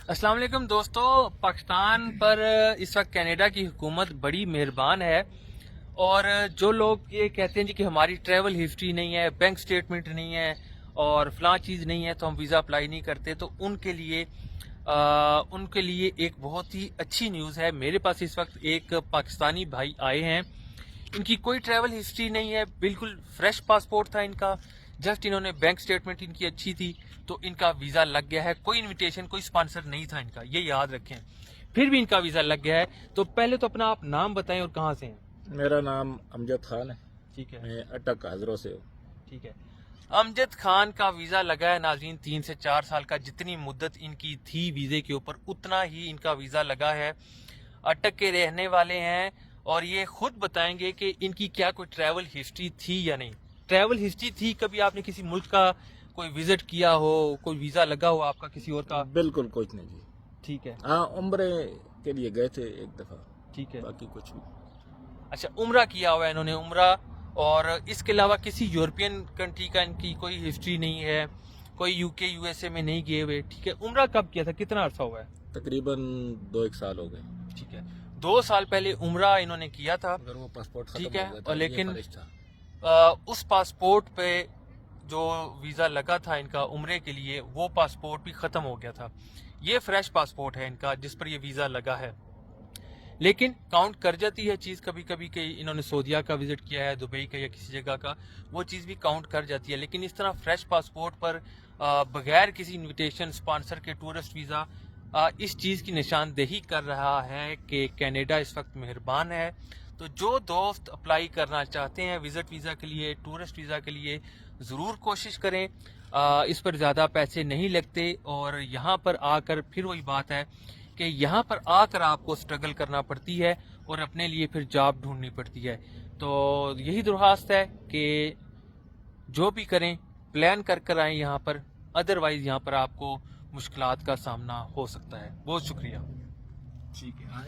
अस्सलाम वालेकुम दोस्तों। पाकिस्तान पर इस वक्त कनाडा की हुकूमत बड़ी मेहरबान है। और जो लोग ये कहते हैं जी कि हमारी ट्रैवल हिस्ट्री नहीं है, बैंक स्टेटमेंट नहीं है और फलां चीज़ नहीं है तो हम वीज़ा अप्लाई नहीं करते, तो उनके लिए एक बहुत ही अच्छी न्यूज़ है। मेरे पास इस वक्त एक पाकिस्तानी भाई आए हैं। इनकी कोई ट्रैवल हिस्ट्री नहीं है, बिल्कुल फ्रेश पासपोर्ट था इनका। जस्ट इन्होंने बैंक स्टेटमेंट इनकी अच्छी थी तो इनका वीज़ा लग गया है। कोई इनविटेशन, कोई स्पॉन्सर नहीं था इनका, ये याद रखें। फिर भी इनका वीज़ा लग गया है। तो पहले तो अपना आप नाम बताएं और कहाँ से हैं। मेरा नाम अमजद खान है। ठीक है। मैं अटक हाजरों से हूँ। ठीक है। अमजद खान का वीज़ा लगा है नाज़रीन 3 से 4 साल का। जितनी मुद्दत इनकी थी वीज़े के ऊपर उतना ही इनका वीज़ा लगा है। अटक के रहने वाले हैं और ये खुद बताएंगे कि इनकी क्या कोई ट्रैवल हिस्ट्री थी या नहीं। ट्रैवल हिस्ट्री थी, कभी आपने किसी मुल्क का कोई विजिट किया हो, कोई वीज़ा लगा हो आपका किसी और का। बिल्कुल कुछ नहीं जी। ठीक है। हाँ, उम्रे के लिए गए थे एक दफा, ठीक है। बाकी कुछ भी। अच्छा, उम्रा किया हुआ है इन्होंने, उम्रा। और इसके अलावा किसी यूरोपियन कंट्री का इनकी कोई हिस्ट्री नहीं है, कोई यूके यूएसए में नहीं गए हुए। ठीक है। उम्रा कब किया था, कितना अर्सा हुआ है। तकरीबन 2-1 साल हो गए। ठीक है। 2 साल पहले उम्रा इन्होंने किया था। अगर वो पासपोर्ट खत्म ठीक हो है। गया और था, ये लेकिन फरिश था। उस पासपोर्ट पे जो वीज़ा लगा था इनका उम्रे के लिए, वो पासपोर्ट भी ख़त्म हो गया था। ये फ्रेश पासपोर्ट है इनका जिस पर ये वीज़ा लगा है। लेकिन काउंट कर जाती है चीज़ कभी कभी कि इन्होंने सऊदीया का विजिट किया है, दुबई का या किसी जगह का, वो चीज़ भी काउंट कर जाती है। लेकिन इस तरह फ्रेश पासपोर्ट पर बगैर किसी इनविटेशन, स्पॉन्सर के टूरिस्ट वीज़ा इस चीज़ की निशानदेही कर रहा है कि कनाडा इस वक्त मेहरबान है। तो जो दोस्त अप्लाई करना चाहते हैं विजिट वीज़ा के लिए, टूरिस्ट वीज़ा के लिए, ज़रूर कोशिश करें। इस पर ज़्यादा पैसे नहीं लगते और यहाँ पर आकर फिर वही बात है कि यहाँ पर आकर आपको स्ट्रगल करना पड़ती है और अपने लिए फिर जॉब ढूंढनी पड़ती है। तो यही दरख्वास्त है कि जो भी करें प्लान कर कर आएँ यहाँ पर, अदरवाइज यहाँ पर आपको मुश्किलात का सामना हो सकता है। बहुत शुक्रिया। ठीक है।